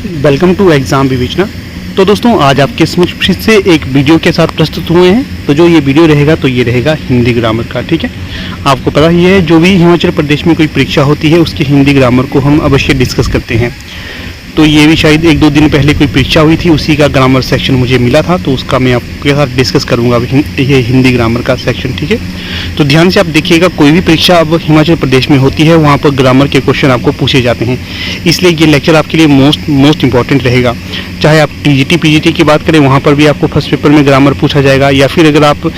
Welcome to exam विवेचना। तो दोस्तों आज आपके समक्ष फिर से एक वीडियो के साथ प्रस्तुत हुए हैं। तो जो ये वीडियो रहेगा तो ये रहेगा हिंदी ग्रामर का। ठीक है, आपको पता ही है जो भी हिमाचल प्रदेश में कोई परीक्षा होती है उसकी हिंदी ग्रामर को हम अवश्य डिस्कस करते हैं। तो ये भी शायद 1-2 दिन पहले कोई परीक्षा हुई थी, उसी का ग्रामर सेक्शन मुझे मिला था, तो उसका मैं आपके साथ डिस्कस करूंगा ये हिंदी ग्रामर का सेक्शन। ठीक है, तो ध्यान से आप देखिएगा, कोई भी परीक्षा अब हिमाचल प्रदेश में होती है वहाँ पर ग्रामर के क्वेश्चन आपको पूछे जाते हैं, इसलिए ये लेक्चर आपके लिए मोस्ट इंपॉर्टेंट रहेगा। चाहे आप टीजीटी पीजीटी की बात करें, वहाँ पर भी आपको फर्स्ट पेपर में ग्रामर पूछा जाएगा, या फिर अगर आप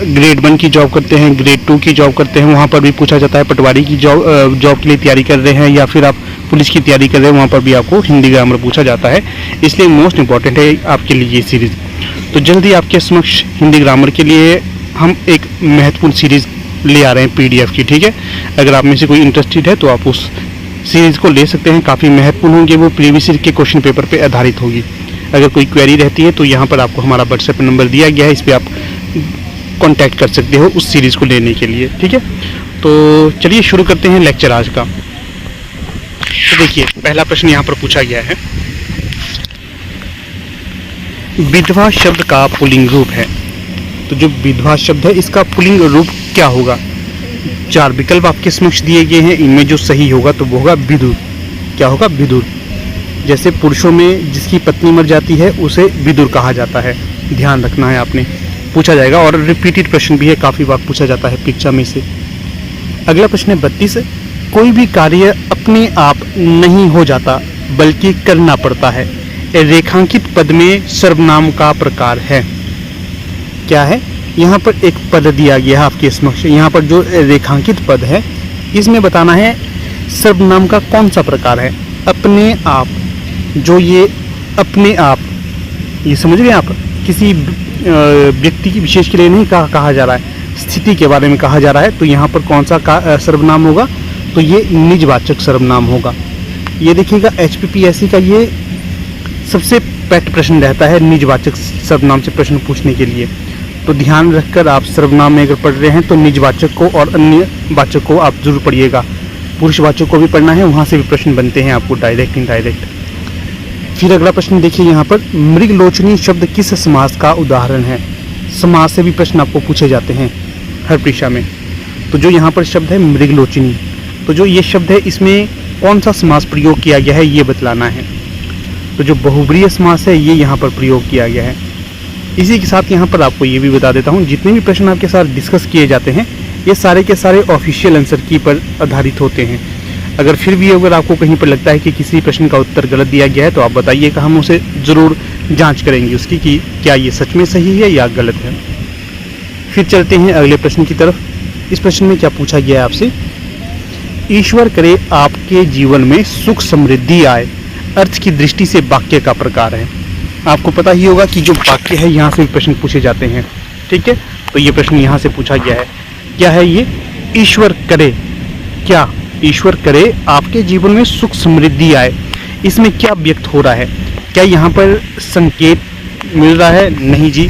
ग्रेड 1 की जॉब करते हैं, ग्रेड 2 की जॉब करते हैं, वहाँ पर भी पूछा जाता है। पटवारी की जॉब के लिए तैयारी कर रहे हैं, या फिर आप पुलिस की तैयारी कर रहे हैं, वहाँ पर भी आपको हिंदी ग्रामर पूछा जाता है, इसलिए मोस्ट इंपॉर्टेंट है आपके लिए ये सीरीज़। तो जल्दी आपके समक्ष हिंदी ग्रामर के लिए हम एक महत्वपूर्ण सीरीज़ ले आ रहे हैं PDF की। ठीक है, अगर आप में से कोई इंटरेस्टेड है तो आप उस सीरीज़ को ले सकते हैं, काफ़ी महत्वपूर्ण होंगे, वो प्रीवियस ईयर के क्वेश्चन पेपर पर आधारित होगी। अगर कोई क्वेरी रहती है तो यहाँ पर आपको हमारा व्हाट्सएप नंबर दिया गया है, इस पर आप कांटेक्ट कर सकते हो उस सीरीज़ को लेने के लिए। ठीक है, तो चलिए शुरू करते हैं लेक्चर आज का। तो देखिए, पहला प्रश्न यहाँ पर पूछा गया है, विधवा शब्द का पुल्लिंग रूप है। तो जो विधवा शब्द है इसका पुल्लिंग रूप क्या होगा? 4 विकल्प आपके समक्ष दिए गए हैं, इनमें जो सही होगा तो वो होगा विदुर। क्या होगा? विदुर। जैसे पुरुषों में जिसकी पत्नी मर जाती है उसे विदुर कहा जाता है, ध्यान रखना है आपने, पूछा जाएगा। और रिपीटेड प्रश्न भी है, काफ़ी बार पूछा जाता है परीक्षा में से। अगला प्रश्न है 32, कोई भी कार्य अपने आप नहीं हो जाता बल्कि करना पड़ता है, रेखांकित पद में सर्वनाम का प्रकार है। क्या है? यहाँ पर एक पद दिया गया है आपके समक्ष, यहाँ पर जो रेखांकित पद है इसमें बताना है सर्वनाम का कौन सा प्रकार है। अपने आप, जो ये अपने आप, ये समझ गए आप, किसी व्यक्ति की विशेष के लिए नहीं कहा जा रहा है, स्थिति के बारे में कहा जा रहा है, तो यहाँ पर कौन सा सर्वनाम होगा? तो ये निजवाचक सर्वनाम होगा। ये देखिएगा HPPSC का ये सबसे पेट प्रश्न रहता है निजवाचक सर्वनाम से प्रश्न पूछने के लिए। तो ध्यान रखकर आप सर्वनाम में अगर पढ़ रहे हैं तो निजवाचक को और अन्य वाचक को आप जरूर पढ़िएगा। पुरुषवाचक को भी पढ़ना है, वहाँ से भी प्रश्न बनते हैं आपको डायरेक्ट इनडायरेक्ट। फिर अगला प्रश्न देखिए, यहाँ पर मृगलोचनी शब्द किस समास का उदाहरण है? समास से भी प्रश्न आपको पूछे जाते हैं हर परीक्षा में। तो जो यहाँ पर शब्द है मृगलोचनी, तो जो ये शब्द है इसमें कौन सा समास प्रयोग किया गया है ये बतलाना है। तो जो बहुब्रीहि समास है ये यहाँ पर प्रयोग किया गया है। इसी के साथ यहाँ पर आपको ये भी बता देता हूँ, जितने भी प्रश्न आपके साथ डिस्कस किए जाते हैं ये सारे के सारे ऑफिशियल आंसर की पर आधारित होते हैं। अगर फिर भी अगर आपको कहीं पर लगता है कि किसी प्रश्न का उत्तर गलत दिया गया है तो आप बताइएगा, हम उसे ज़रूर जांच करेंगे उसकी कि क्या ये सच में सही है या गलत है। फिर चलते हैं अगले प्रश्न की तरफ। इस प्रश्न में क्या पूछा गया है आपसे? ईश्वर करे आपके जीवन में सुख समृद्धि आए, अर्थ की दृष्टि से वाक्य का प्रकार है। आपको पता ही होगा कि जो वाक्य है यहाँ से प्रश्न पूछे जाते हैं। ठीक है, तो ये प्रश्न यहाँ से पूछा गया है। क्या है ये? ईश्वर करे, क्या ईश्वर करे आपके जीवन में सुख समृद्धि आए, इसमें क्या व्यक्त हो रहा है? क्या यहाँ पर संकेत मिल रहा है? नहीं जी।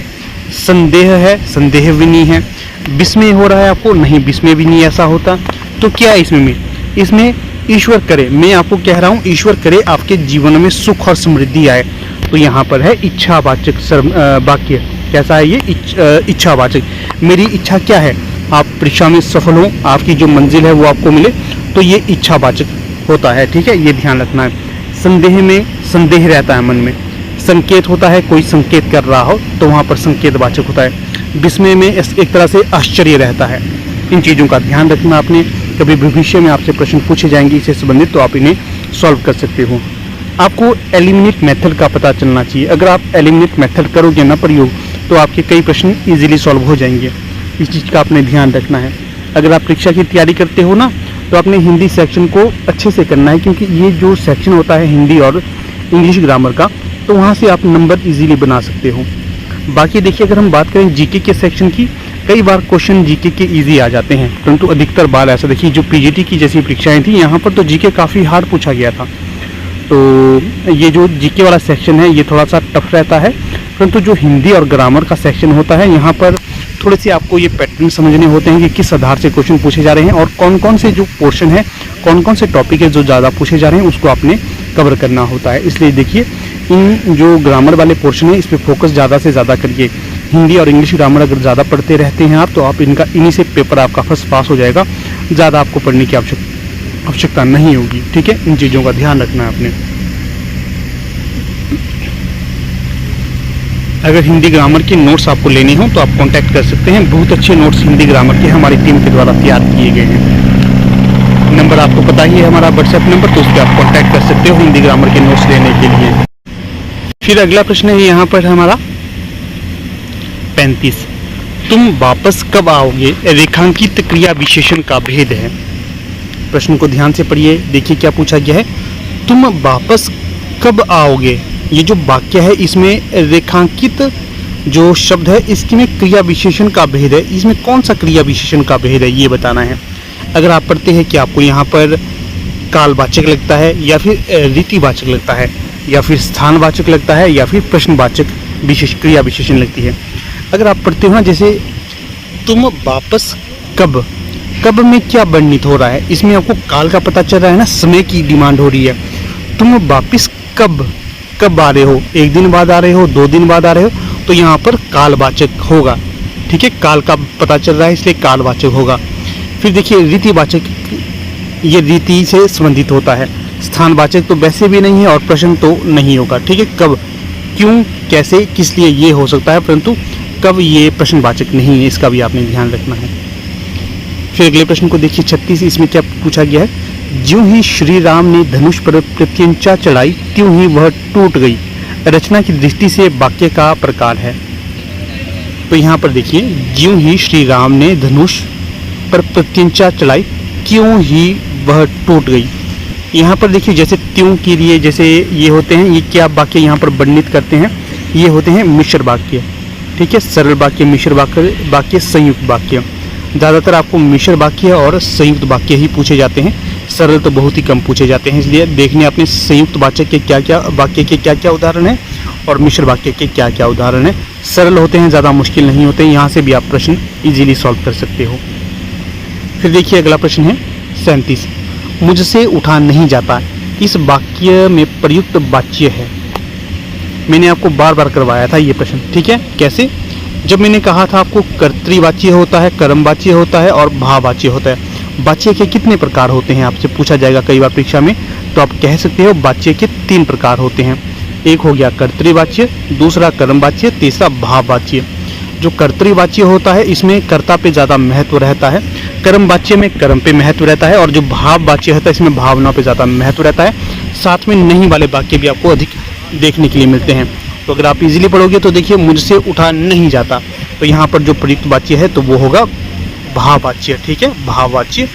संदेह है? संदेह भी नहीं है। विस्मय हो रहा है आपको? नहीं, विस्मय भी नहीं ऐसा होता। तो क्या इसमें ईश्वर करे, मैं आपको कह रहा हूँ ईश्वर करे आपके जीवन में सुख और समृद्धि आए, तो यहाँ पर है इच्छावाचक वाक्य। कैसा है ये? इच्छावाचक। मेरी इच्छा क्या है? आप परीक्षा में सफल हो, आपकी जो मंजिल है वो आपको मिले, तो ये इच्छावाचक होता है। ठीक है, ये ध्यान रखना है। संदेह में संदेह रहता है मन में, संकेत होता है, कोई संकेत कर रहा हो तो वहाँ पर संकेतवाचक होता है। विस्मय में एक तरह से आश्चर्य रहता है। इन चीज़ों का ध्यान रखना आपने, कभी भविष्य में आपसे प्रश्न पूछे जाएंगे इससे संबंधित तो आप इन्हें सॉल्व कर सकते हो। आपको एलिमिनेट मेथड का पता चलना चाहिए। अगर आप एलिमिनेट मेथड करोगे ना प्रयोग तो आपके कई प्रश्न इजीली सॉल्व हो जाएंगे। इस चीज़ का आपने ध्यान रखना है। अगर आप परीक्षा की तैयारी करते हो ना तो आपने हिंदी सेक्शन को अच्छे से करना है, क्योंकि ये जो सेक्शन होता है हिंदी और इंग्लिश ग्रामर का, तो वहाँ से आप नंबर इजीली बना सकते हो। बाकी देखिए, अगर हम बात करें जीके के सेक्शन की, कई बार क्वेश्चन जीके के इजी आ जाते हैं, परंतु अधिकतर बार ऐसा देखिए जो पीजीटी की जैसी परीक्षाएं थी यहाँ पर तो जीके काफ़ी हार्ड पूछा गया था। तो ये जो जीके वाला सेक्शन है ये थोड़ा सा टफ रहता है, परंतु जो हिंदी और ग्रामर का सेक्शन होता है यहाँ पर थोड़े से आपको ये पैटर्न समझने होते हैं कि किस आधार से क्वेश्चन पूछे जा रहे हैं और कौन कौन से जो पोर्शन है, कौन कौन से टॉपिक है जो ज़्यादा पूछे जा रहे हैं, उसको आपने कवर करना होता है। इसलिए देखिए इन जो ग्रामर वाले पोर्शन है इस पर फोकस ज़्यादा से ज़्यादा करिए। हिंदी और इंग्लिश ग्रामर अगर ज़्यादा पढ़ते रहते हैं आप तो आप इन्हीं से पेपर आपका फर्स्ट पास हो जाएगा। ज़्यादा आपको पढ़ने की आवश्यकता नहीं होगी। ठीक है, इन चीज़ों का ध्यान रखना है आपने। अगर हिंदी ग्रामर के नोट्स आपको लेने हो तो आप कांटेक्ट कर सकते हैं। बहुत अच्छे नोट्स हिंदी ग्रामर के हमारी टीम के द्वारा तैयार किए गए हैं। नंबर आपको पता ही है हमारा व्हाट्सएप नंबर, तो उस पर आप कांटेक्ट कर सकते हो हिंदी ग्रामर के नोट्स लेने के लिए। फिर अगला प्रश्न है यहाँ पर हमारा 35। तुम वापस कब आओगे? रेखांकित क्रिया विशेषण का भेद है। प्रश्न को ध्यान से पढ़िए, देखिए क्या पूछा गया है। तुम वापस कब आओगे? ये जो वाक्य है इसमें रेखांकित जो शब्द है इसमें क्रिया विशेषण का भेद है। इसमें कौन सा क्रिया विशेषण का भेद है ये बताना है। अगर आप पढ़ते हैं कि आपको यहाँ पर कालवाचक लगता है या फिर रीतिवाचक लगता है या फिर स्थानवाचक लगता है या फिर प्रश्नवाचक क्रिया विशेषण लगती है। अगर आप पढ़ते हो ना जैसे तुम वापस कब, कब में क्या वर्णित हो रहा है? इसमें आपको काल का पता चल रहा है ना, समय की डिमांड हो रही है। तुम वापस कब आ रहे हो? एक दिन बाद आ रहे हो, 2 दिन बाद आ रहे हो, तो यहाँ पर कालवाचक होगा। ठीक है, काल का पता चल रहा है इसलिए कालवाचक होगा। फिर देखिए रीतिवाचक, ये रीति से संबंधित होता है। स्थानवाचक तो वैसे भी नहीं है और प्रश्न तो नहीं होगा। ठीक है, कब, क्यों, कैसे, किस लिए ये हो सकता है, परंतु कब ये प्रश्नवाचक नहीं है, इसका भी आपने ध्यान रखना है। फिर अगले प्रश्न को देखिए 36। इसमें क्या पूछा गया है? ज्यों ही श्री राम ने धनुष पर प्रत्यंचा चढ़ाई त्यों ही वह टूट गई। रचना की दृष्टि से वाक्य का प्रकार है। तो यहाँ पर देखिए ज्यों ही श्री राम ने धनुष पर प्रत्यंचा चढ़ाई क्यों ही वह टूट गई। यहाँ पर देखिए जैसे त्यों के लिए जैसे ये होते हैं, ये क्या वाक्य यहाँ पर वर्णित करते हैं? ये होते हैं मिश्र वाक्य। ठीक है, सरल वाक्य, मिश्र वाक्य, संयुक्त वाक्य। ज़्यादातर आपको मिश्र वाक्य और संयुक्त वाक्य ही पूछे जाते हैं, सरल तो बहुत ही कम पूछे जाते हैं। इसलिए देखने अपने संयुक्त वाचक के क्या क्या वाक्य के क्या क्या उदाहरण हैं और मिश्र वाक्य के क्या क्या उदाहरण हैं। सरल होते हैं, ज़्यादा मुश्किल नहीं होते। यहाँ से भी आप प्रश्न इजीली सॉल्व कर सकते हो। फिर देखिए अगला प्रश्न है 37। मुझसे उठा नहीं जाता इस वाक्य में प्रयुक्त वाच्य है। मैंने आपको बार बार करवाया था ये प्रश्न। ठीक है, कैसे? जब मैंने कहा था आपको कर्तृवाच्य होता है, कर्मवाच्य होता है और भाववाच्य होता है। वाच्य के कितने प्रकार होते हैं आपसे पूछा जाएगा कई बार परीक्षा में, तो आप कह सकते हो वाच्य के 3 प्रकार होते हैं। एक हो गया कर्तृवाच्य, दूसरा कर्मवाच्य, तीसरा भाववाच्य। जो कर्तृवाच्य होता है इसमें कर्ता पे ज़्यादा महत्व रहता है, कर्मवाच्य में कर्म पे महत्व रहता है और जो भाववाच्य होता है इसमें भावना पे ज़्यादा महत्व रहता है। साथ में नहीं वाले वाक्य भी आपको अधिक देखने के लिए मिलते हैं। तो अगर आप इजीली पढ़ोगे तो देखिए मुझसे उठा नहीं जाता, तो यहाँ पर जो प्रयुक्त वाच्य है तो वो होगा भाववाच्य। ठीक है, भाववाच्य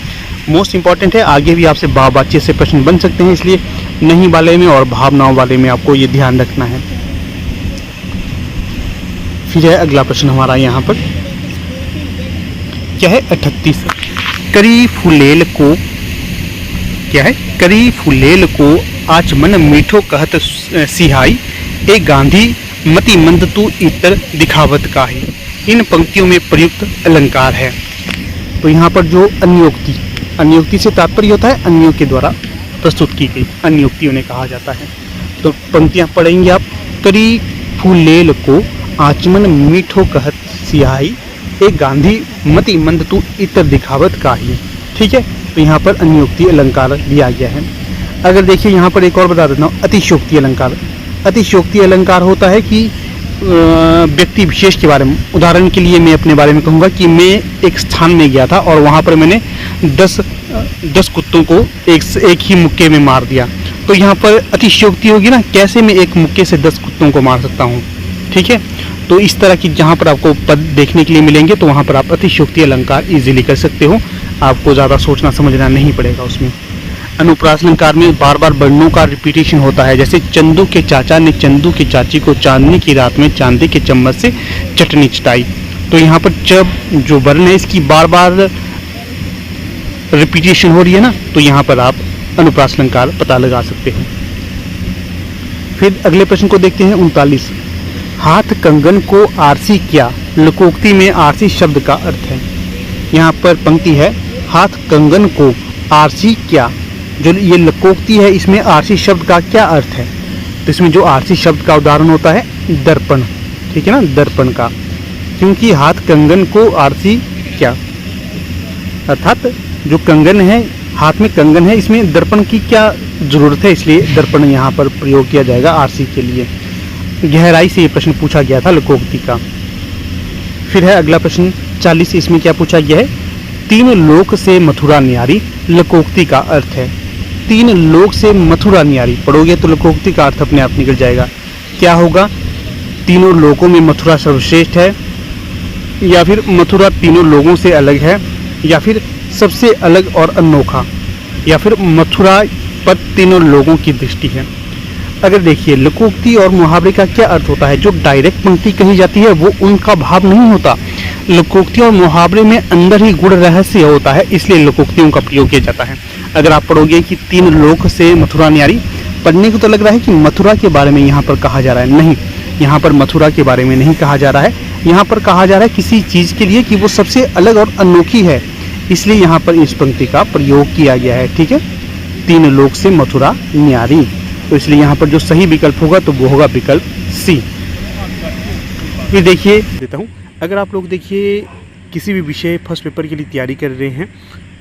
मोस्ट इंपॉर्टेंट है। आगे भी आपसे भाववाच्य से प्रश्न बन सकते हैं, इसलिए नहीं वाले में और भावनाओं वाले में आपको ये ध्यान रखना है। फिर है अगला प्रश्न हमारा यहाँ पर क्या है 38। करी फुलेल को क्या है? करी फुलेल को आचमन मीठो कहत सिहाई एक गांधी मति मंद तू इतर दिखावत का ही। इन पंक्तियों में प्रयुक्त अलंकार है। तो यहाँ पर जो अन्योक्ति, अन्योक्ति से तात्पर्य होता है अन्यों के द्वारा प्रस्तुत की गई, अन्योक्ति उन्हें कहा जाता है। तो पंक्तियाँ पढ़ेंगे आप। करी फुलेल को आचमन मीठो कहत सिहाई एक गांधी मति मंद तू इतर दिखावत का ही। ठीक है, तो यहाँ पर अन्योक्ति अलंकार दिया गया है। अगर देखिए यहाँ पर एक और बता देता हूँ, अतिशयोक्ति अलंकार। अतिशयोक्ति अलंकार होता है कि व्यक्ति विशेष के बारे में, उदाहरण के लिए मैं अपने बारे में कहूँगा कि मैं एक स्थान में गया था और वहाँ पर मैंने 10 कुत्तों को एक ही मुक्के में मार दिया। तो यहाँ पर अतिशयोक्ति होगी ना, कैसे मैं एक मुक्के से 10 कुत्तों को मार सकता हूँ। ठीक है, तो इस तरह की जहाँ पर आपको पद देखने के लिए मिलेंगे तो वहाँ पर आप अतिशयोक्ति अलंकार इजीली कर सकते हो, आपको ज़्यादा सोचना समझना नहीं पड़ेगा उसमें। अनुप्रास अलंकार में बार बार वर्णों का रिपीटेशन होता है, जैसे चंदू के चाचा ने चंदू की चाची को चांदनी की रात में चांदी के चम्मच से चटनी चटाई। तो यहाँ पर जब जो वर्ण है इसकी बार बार रिपीटेशन हो रही है ना, तो यहाँ पर आप अनुप्रास अलंकार पता लगा सकते हैं। फिर अगले प्रश्न को देखते हैं 39। हाथ कंगन को आरसी क्या? लोकोक्ति में आरसी शब्द का अर्थ है। यहाँ पर पंक्ति है हाथ कंगन को आरसी क्या। जो ये लकोक्ति है इसमें आरसी शब्द का क्या अर्थ है? तो इसमें जो आरसी शब्द का उदाहरण होता है दर्पण, ठीक है ना, दर्पण का, क्योंकि हाथ कंगन को आरसी क्या, अर्थात जो कंगन है, हाथ में कंगन है, इसमें दर्पण की क्या जरूरत है, इसलिए दर्पण यहाँ पर प्रयोग किया जाएगा आरसी के लिए। गहराई से ये प्रश्न पूछा गया था लकोक्ति का। फिर है अगला प्रश्न 40, इसमें क्या पूछा गया है? तीन लोक से मथुरा न्यारी, लकोक्ति का अर्थ है। तीन लोक से मथुरा न्यारी पढ़ोगे तो लकोक्ति का अर्थ अपने आप निकल जाएगा। क्या होगा? तीनों लोकों में मथुरा सर्वश्रेष्ठ है, या फिर मथुरा तीनों लोगों से अलग है, या फिर सबसे अलग और अनोखा, या फिर मथुरा पर तीनों लोगों की दृष्टि है। अगर देखिए लकोक्ति और मुहावरे का क्या अर्थ होता है, जो डायरेक्ट पंक्ति कही जाती है वो उनका भाव नहीं होता। लकोक्ति और मुहावरे में अंदर ही गुण रहस्य होता है, इसलिए लकोक्तियों का प्रयोग किया जाता है। अगर आप पढ़ोगे कि तीन लोक से मथुरा न्यारी, पढ़ने को तो लग रहा है कि मथुरा के बारे में यहाँ पर कहा जा रहा है। नहीं, यहाँ पर मथुरा के बारे में नहीं कहा जा रहा है, यहाँ पर कहा जा रहा है किसी चीज़ के लिए कि वो सबसे अलग और अनोखी है, इसलिए यहाँ पर इस पंक्ति का प्रयोग किया गया है। ठीक है, तीन लोक से मथुरा न्यारी, तो इसलिए यहाँ पर जो सही विकल्प होगा तो वो होगा विकल्प सी। फिर देखिए देता हूँ, अगर आप लोग देखिए किसी भी विषय फर्स्ट पेपर के लिए तैयारी कर रहे हैं,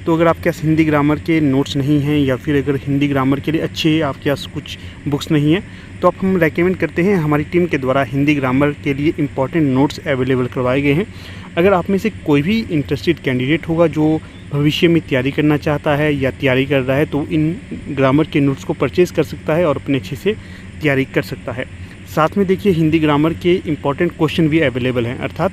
तो अगर आपके पास हिंदी ग्रामर के नोट्स नहीं हैं, या फिर अगर हिंदी ग्रामर के लिए अच्छे आपके पास कुछ बुक्स नहीं हैं, तो आप हम रेकमेंड करते हैं, हमारी टीम के द्वारा हिंदी ग्रामर के लिए इंपॉर्टेंट नोट्स अवेलेबल करवाए गए हैं। अगर आप में से कोई भी इंटरेस्टेड कैंडिडेट होगा जो भविष्य में तैयारी करना चाहता है या तैयारी कर रहा है, तो इन ग्रामर के नोट्स को परचेज़ कर सकता है और अपने अच्छे से तैयारी कर सकता है। साथ में देखिए हिंदी ग्रामर के इंपॉर्टेंट क्वेश्चन भी अवेलेबल हैं, अर्थात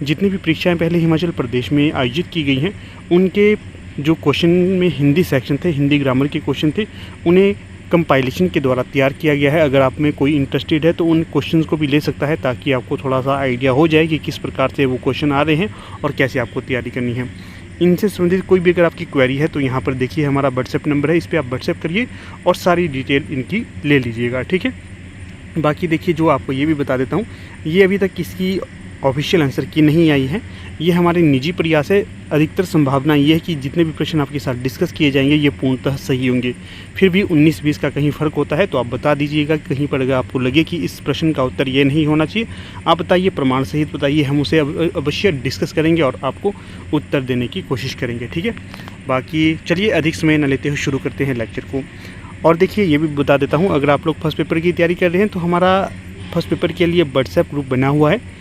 जितनी भी परीक्षाएं पहले हिमाचल प्रदेश में आयोजित की गई हैं, उनके जो क्वेश्चन में हिंदी सेक्शन थे, हिंदी ग्रामर के क्वेश्चन थे, उन्हें कंपाइलेशन के द्वारा तैयार किया गया है। अगर आप में कोई इंटरेस्टेड है तो उन क्वेश्चंस को भी ले सकता है, ताकि आपको थोड़ा सा आइडिया हो जाए कि किस प्रकार से वो क्वेश्चन आ रहे हैं और कैसे आपको तैयारी करनी है। इनसे संबंधित कोई भी अगर आपकी क्वेरी है तो यहाँ पर देखिए हमारा व्हाट्सएप नंबर है, इस पर आप व्हाट्सएप करिए और सारी डिटेल इनकी ले लीजिएगा। ठीक है, बाकी देखिए जो आपको ये भी बता देता हूँ, ये अभी तक किसी ऑफिशियल आंसर की नहीं आई है, ये हमारे निजी प्रयास है। अधिकतर संभावना ये है कि जितने भी प्रश्न आपके साथ डिस्कस किए जाएंगे ये पूर्णतः सही होंगे। फिर भी 19-20 का कहीं फ़र्क होता है तो आप बता दीजिएगा, कहीं पर अगर आपको लगे कि इस प्रश्न का उत्तर ये नहीं होना चाहिए, आप बताइए, प्रमाण सहित बताइए, हम उसे अवश्य डिस्कस करेंगे और आपको उत्तर देने की कोशिश करेंगे। ठीक है, बाकी चलिए अधिक समय न लेते हुए शुरू करते हैं लेक्चर को। और देखिए ये भी बता देता हूँ, अगर आप लोग फर्स्ट पेपर की तैयारी कर रहे हैं तो हमारा फर्स्ट पेपर के लिए व्हाट्सएप ग्रुप बना हुआ है,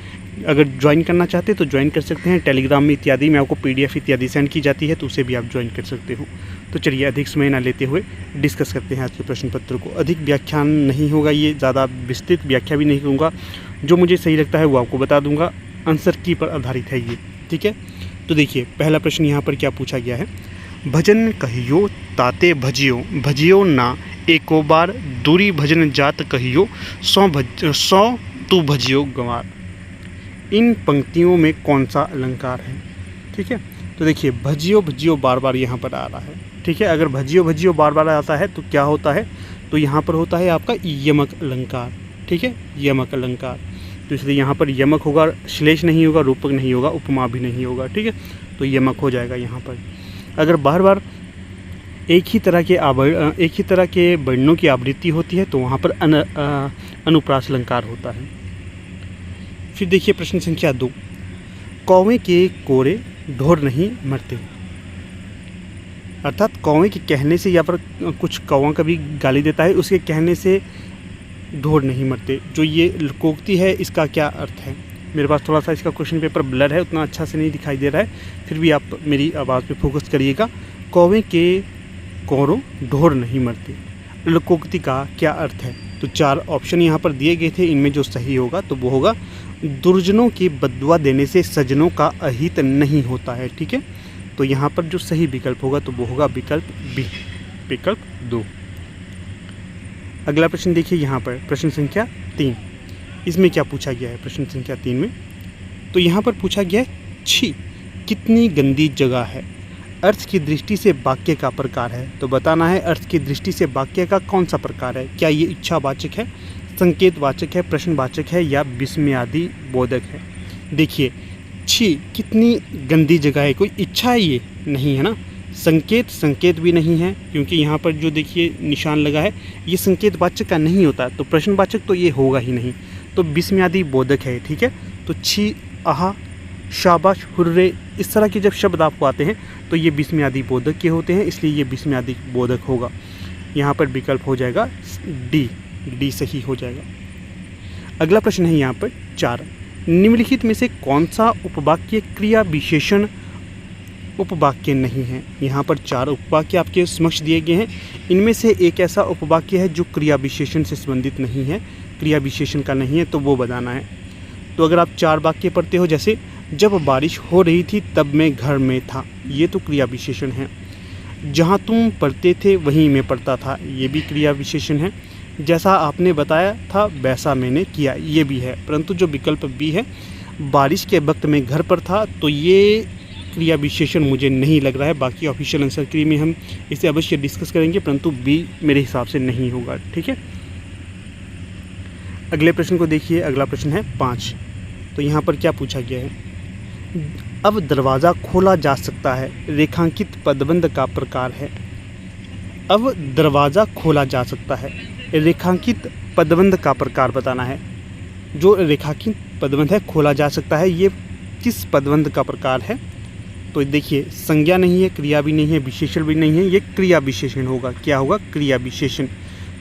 अगर ज्वाइन करना चाहते हैं तो ज्वाइन कर सकते हैं। टेलीग्राम में इत्यादि में आपको PDF इत्यादि सेंड की जाती है, तो उसे भी आप ज्वाइन कर सकते हो। तो चलिए अधिक समय ना लेते हुए डिस्कस करते हैं आज के प्रश्न पत्र को। अधिक व्याख्यान नहीं होगा, ये ज़्यादा विस्तृत व्याख्या भी नहीं करूँगा, जो मुझे सही लगता है वो आपको बता दूंगा, आंसर की पर आधारित है ये। ठीक है, तो देखिए पहला प्रश्न यहाँ पर क्या पूछा गया है, भजन कहियो ताते भजियो, भजियो ना एको बार, दूरी भजन जात कहियो, 100 तू भजियो गंवार। इन पंक्तियों में कौन सा अलंकार है? ठीक है, तो देखिए भजियो भजियो बार बार यहाँ पर आ रहा है। ठीक है, अगर भजियो भजियो बार बार आता है तो क्या होता है, तो यहाँ पर होता है आपका यमक अलंकार। ठीक है, यमक अलंकार, तो इसलिए यहाँ पर यमक होगा, श्लेष नहीं होगा, रूपक नहीं होगा, उपमा भी नहीं होगा। ठीक है, तो यमक हो जाएगा यहाँ पर। अगर बार बार एक ही तरह के वर्णों की आवृत्ति होती है तो वहाँ पर अनुप्रास अलंकार होता है। फिर देखिए प्रश्न संख्या 2, कौवे के कोरे ढोर नहीं मरते, अर्थात कौवे के कहने से, या पर कुछ कौवा कभी गाली देता है, उसके कहने से ढोर नहीं मरते, जो ये लकोक्ति है इसका क्या अर्थ है? मेरे पास थोड़ा सा इसका क्वेश्चन पेपर ब्लर है, उतना अच्छा से नहीं दिखाई दे रहा है, फिर भी आप मेरी आवाज़ पे फोकस करिएगा। कौवे के कोरों ढोर नहीं मरते, लकोक्ति का क्या अर्थ है? तो 4 ऑप्शन यहाँ पर दिए गए थे, इनमें जो सही होगा तो वो होगा, दुर्जनों की बद्दुआ देने से सज्जनों का अहित नहीं होता है। ठीक है, तो यहाँ पर जो सही विकल्प होगा तो वो होगा विकल्प बी, विकल्प 2। अगला प्रश्न देखिए यहाँ पर प्रश्न संख्या 3, इसमें क्या पूछा गया है? प्रश्न संख्या 3 में तो यहाँ पर पूछा गया है, छी कितनी गंदी जगह है, अर्थ की दृष्टि से वाक्य का प्रकार है। तो बताना है अर्थ की दृष्टि से वाक्य का कौन सा प्रकार है, क्या ये इच्छावाचक है, संकेतवाचक है, प्रश्नवाचक है, या विस्मयादि बोधक है। देखिए छी कितनी गंदी जगह है, कोई इच्छा है ये नहीं है ना, संकेत भी नहीं है, क्योंकि यहाँ पर जो देखिए निशान लगा है ये संकेतवाचक का नहीं होता, तो प्रश्नवाचक तो ये होगा ही नहीं, तो विस्मयादि बोधक है। ठीक है, तो छी, आहा, शाबाश, हुर्रे, इस तरह के जब शब्द आपको आते हैं तो ये विस्मयादि बोधक के होते हैं, इसलिए ये विस्मयादि बोधक होगा। यहाँ पर विकल्प हो जाएगा डी सही हो जाएगा। अगला प्रश्न है यहाँ पर 4, निम्नलिखित में से कौन सा उपवाक्य क्रिया विशेषण उपवाक्य नहीं है। यहाँ पर 4 उपवाक्य आपके समक्ष दिए गए हैं, इनमें से एक ऐसा उपवाक्य है जो क्रिया विशेषण से संबंधित नहीं है, क्रिया विशेषण का नहीं है, तो वो बताना है। तो अगर आप 4 वाक्य पढ़ते हो, जैसे जब बारिश हो रही थी तब मैं घर में था, ये तो क्रिया विशेषण है। जहाँ तुम पढ़ते थे वहीं मैं पढ़ता था, ये भी क्रिया विशेषण है। जैसा आपने बताया था वैसा मैंने किया, ये भी है। परंतु जो विकल्प बी है, बारिश के वक्त मैं घर पर था, तो ये क्रिया विशेषण मुझे नहीं लग रहा है। बाकी ऑफिशियल आंसर की में हम इसे अवश्य डिस्कस करेंगे, परंतु बी मेरे हिसाब से नहीं होगा। ठीक है, अगले प्रश्न को देखिए। अगला प्रश्न है 5। तो यहाँ पर क्या पूछा गया है, अब दरवाज़ा खोला जा सकता है, रेखांकित पदबंध का प्रकार है। अब दरवाज़ा खोला जा सकता है, रेखांकित पदबंध का प्रकार बताना है। जो रेखांकित पदबंध है, खोला जा सकता है, ये किस पदबंध का प्रकार है। तो देखिए, संज्ञा नहीं है, क्रिया भी नहीं है, विशेषण भी नहीं है, ये क्रिया विशेषण होगा। क्या होगा, क्रिया विशेषण।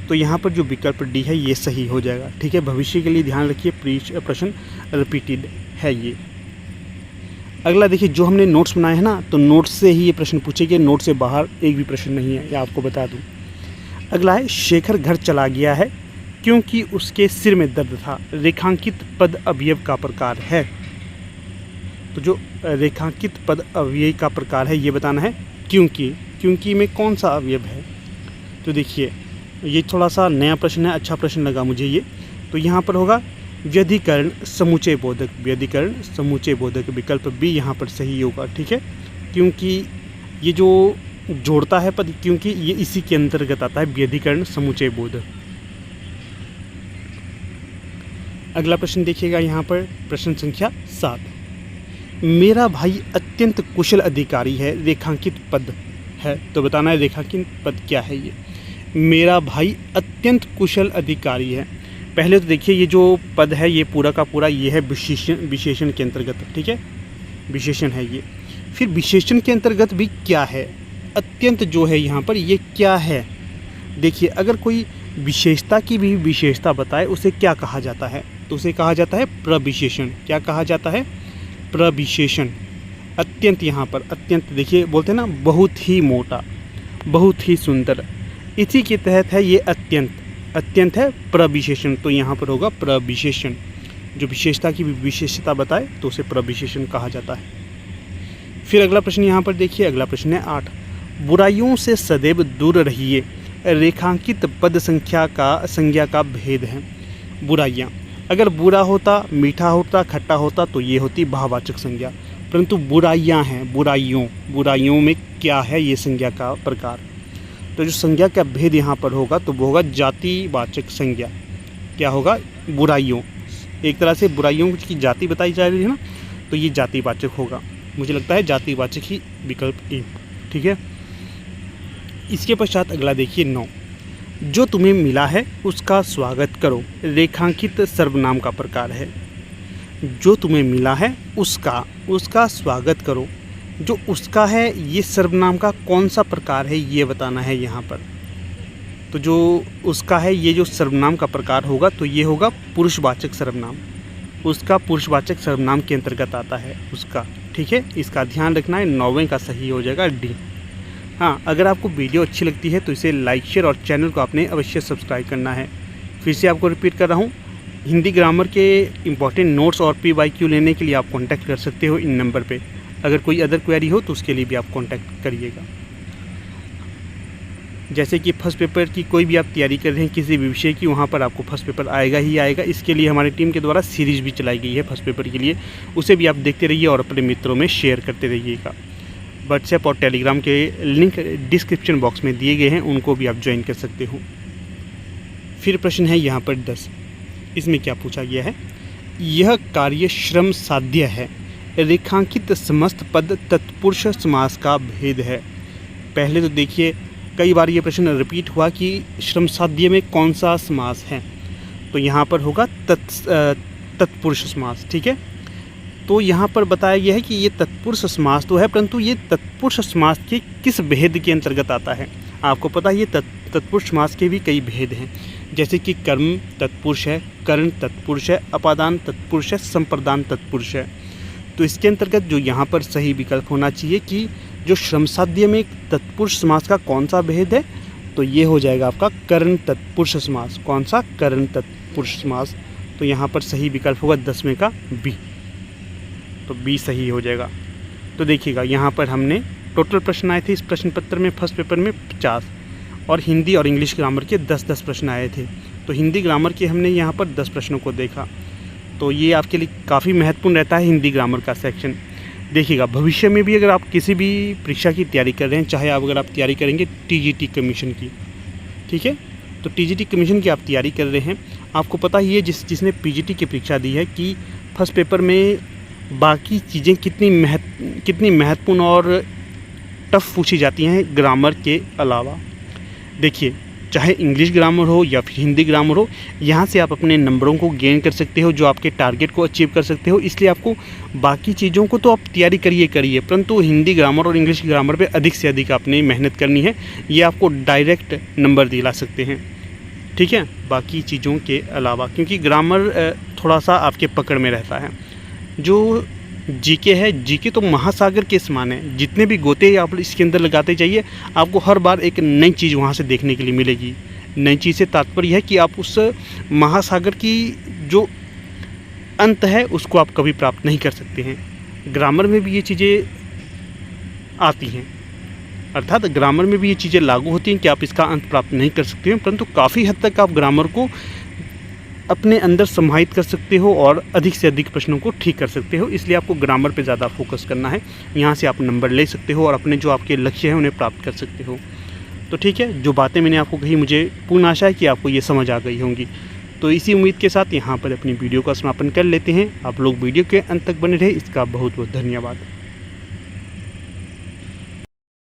तो यहाँ पर जो विकल्प डी है ये सही हो जाएगा। ठीक है, भविष्य के लिए ध्यान रखिए, प्रश्न रिपीटेड है ये। अगला देखिए, जो हमने नोट्स बनाए हैं ना, तो नोट्स से ही ये प्रश्न पूछेंगे, नोट से बाहर एक भी प्रश्न नहीं है, ये आपको बता दूँ। अगला है, शेखर घर चला गया है क्योंकि उसके सिर में दर्द था, रेखांकित पद अवयव का प्रकार है। तो जो रेखांकित पद अवयव का प्रकार है ये बताना है, क्योंकि में कौन सा अवयव है। तो देखिए, ये थोड़ा सा नया प्रश्न है, अच्छा प्रश्न लगा मुझे ये। तो यहाँ पर होगा व्यधिकरण समुच्चय बोधक, व्यधिकरण समुच्चय बोधक, विकल्प बी यहाँ पर सही होगा। ठीक है, क्योंकि ये जो जोड़ता है पद, क्योंकि ये इसी के अंतर्गत आता है, व्यधिकरण समुच्चय बोधक। अगला प्रश्न देखिएगा यहाँ पर, प्रश्न संख्या 7, मेरा भाई अत्यंत कुशल अधिकारी है, रेखांकित पद है। तो बताना है रेखांकित पद क्या है ये। मेरा भाई अत्यंत कुशल अधिकारी है। पहले तो देखिए, ये जो पद है ये पूरा का पूरा ये है विशेषण के अंतर्गत। ठीक है, विशेषण है ये। फिर विशेषण के अंतर्गत भी क्या है, अत्यंत जो है यहाँ पर ये क्या है। देखिए, अगर कोई विशेषता की भी विशेषता बताए उसे क्या कहा जाता है, तो उसे कहा जाता है प्रविशेषण। क्या कहा जाता है, प्रविशेषण। अत्यंत, यहाँ पर अत्यंत देखिए बोलते हैं ना, बहुत ही मोटा, बहुत ही सुंदर, इसी के तहत है ये अत्यंत है प्रविशेषण। तो यहाँ पर होगा प्रविशेषण। जो विशेषता की विशेषता बताए तो उसे प्रविशेषण कहा जाता है। फिर अगला प्रश्न यहाँ पर देखिए, अगला प्रश्न है 8, बुराइयों से सदैव दूर रहिए, रेखांकित पद संज्ञा का भेद है। बुराइयाँ, अगर बुरा होता, मीठा होता, खट्टा होता तो ये होती भाववाचक संज्ञा, परंतु बुराइयाँ हैं, बुराइयों में क्या है ये संज्ञा का प्रकार। तो जो संज्ञा का भेद यहाँ पर होगा तो वो होगा जातिवाचक संज्ञा। क्या होगा, बुराइयों, एक तरह से बुराइयों की जाति बताई जा रही है ना, तो ये जातिवाचक होगा। मुझे लगता है जातिवाचक ही विकल्प ए। ठीक है, इसके पश्चात अगला देखिए 9, जो तुम्हें मिला है उसका स्वागत करो, रेखांकित सर्वनाम का प्रकार है। जो तुम्हें मिला है उसका स्वागत करो। जो उसका है ये सर्वनाम का कौन सा प्रकार है ये बताना है यहाँ पर। तो जो उसका है ये जो सर्वनाम का प्रकार होगा तो ये होगा पुरुषवाचक सर्वनाम। उसका पुरुषवाचक सर्वनाम के अंतर्गत आता है उसका। ठीक है, इसका ध्यान रखना है, 9वें का सही हो जाएगा डी। हाँ, अगर आपको वीडियो अच्छी लगती है तो इसे लाइक शेयर और चैनल को आपने अवश्य सब्सक्राइब करना है। फिर से आपको रिपीट कर रहा हूँ, हिंदी ग्रामर के इंपॉर्टेंट नोट्स और PYQ लेने के लिए आप कॉन्टैक्ट कर सकते हो इन नंबर पे। अगर कोई अदर क्वेरी हो तो उसके लिए भी आप कॉन्टैक्ट करिएगा। जैसे कि फर्स्ट पेपर की कोई भी आप तैयारी कर रहे हैं किसी भी विषय की, वहाँ पर आपको फर्स्ट पेपर आएगा ही आएगा। इसके लिए हमारी टीम के द्वारा सीरीज़ भी चलाई गई है फर्स्ट पेपर के लिए, उसे भी आप देखते रहिए और अपने मित्रों में शेयर करते रहिएगा। व्हाट्सएप और टेलीग्राम के लिंक डिस्क्रिप्शन बॉक्स में दिए गए हैं, उनको भी आप ज्वाइन कर सकते हो। फिर प्रश्न है यहाँ पर 10, इसमें क्या पूछा गया है, यह कार्य श्रम साध्य है, रेखांकित समस्त पद तत्पुरुष समास का भेद है। पहले तो देखिए कई बार ये प्रश्न रिपीट हुआ कि श्रम साध्य में कौन सा समास है, तो यहाँ पर होगा तत्पुरुष समास। ठीक है, तो यहाँ पर बताया गया है कि ये तत्पुरुष समास तो है, परंतु ये तत्पुरुष समास के किस भेद के अंतर्गत आता है। आपको पता है ये तत्पुरुष समास के भी कई भेद हैं, जैसे कि कर्म तत्पुरुष है, करण तत्पुरुष है, अपादान तत्पुरुष है, संप्रदान तत्पुरुष है। तो इसके अंतर्गत जो यहाँ पर सही विकल्प होना चाहिए कि जो श्रम साध्य में तत्पुरुष समास का कौन सा भेद है, तो ये हो जाएगा आपका करण तत्पुरुष समास। कौन सा? करण तत्पुरुष समास। तो यहाँ पर सही विकल्प होगा 10वें का बी, तो बी सही हो जाएगा। तो देखिएगा यहाँ पर हमने टोटल प्रश्न आए थे इस प्रश्न पत्र में फर्स्ट पेपर में 50, और हिंदी और इंग्लिश ग्रामर के 10-10 प्रश्न आए थे। तो हिंदी ग्रामर के हमने यहाँ पर 10 प्रश्नों को देखा, तो ये आपके लिए काफ़ी महत्वपूर्ण रहता है हिंदी ग्रामर का सेक्शन। देखिएगा भविष्य में भी अगर आप किसी भी परीक्षा की तैयारी कर रहे हैं, चाहे अगर आप तैयारी करेंगे टीजीटी कमीशन की, ठीक है, तो टीजीटी कमीशन की आप तैयारी कर रहे हैं, आपको पता ही है जिसने पीजीटी की परीक्षा दी है कि फर्स्ट पेपर में बाकी चीज़ें कितनी महत्वपूर्ण और टफ पूछी जाती हैं ग्रामर के अलावा। देखिए चाहे इंग्लिश ग्रामर हो या फिर हिंदी ग्रामर हो, यहाँ से आप अपने नंबरों को गेन कर सकते हो, जो आपके टारगेट को अचीव कर सकते हो। इसलिए आपको बाकी चीज़ों को तो आप तैयारी करिए, परंतु हिंदी ग्रामर और इंग्लिश ग्रामर पे अधिक से अधिक आपने मेहनत करनी है, ये आपको डायरेक्ट नंबर दिला सकते हैं। ठीक है, बाकी चीज़ों के अलावा, क्योंकि ग्रामर थोड़ा सा आपके पकड़ में रहता है। जो जीके है, जीके तो महासागर के समान है, जितने भी गोते आप इसके अंदर लगाते जाइए, आपको हर बार एक नई चीज़ वहाँ से देखने के लिए मिलेगी। नई चीज़ से तात्पर्य है कि आप उस महासागर की जो अंत है उसको आप कभी प्राप्त नहीं कर सकते हैं। ग्रामर में भी ये चीज़ें आती हैं, अर्थात ग्रामर में भी ये चीज़ें लागू होती हैं कि आप इसका अंत प्राप्त नहीं कर सकते हैं, परंतु काफ़ी हद तक आप ग्रामर को अपने अंदर समाहित कर सकते हो और अधिक से अधिक प्रश्नों को ठीक कर सकते हो। इसलिए आपको ग्रामर पे ज़्यादा फोकस करना है, यहाँ से आप नंबर ले सकते हो और अपने जो आपके लक्ष्य हैं उन्हें प्राप्त कर सकते हो। तो ठीक है, जो बातें मैंने आपको कही, मुझे पूर्ण आशा है कि आपको ये समझ आ गई होंगी। तो इसी उम्मीद के साथ यहाँ पर अपनी वीडियो का समापन कर लेते हैं। आप लोग वीडियो के अंत तक बने रहे, इसका बहुत बहुत धन्यवाद।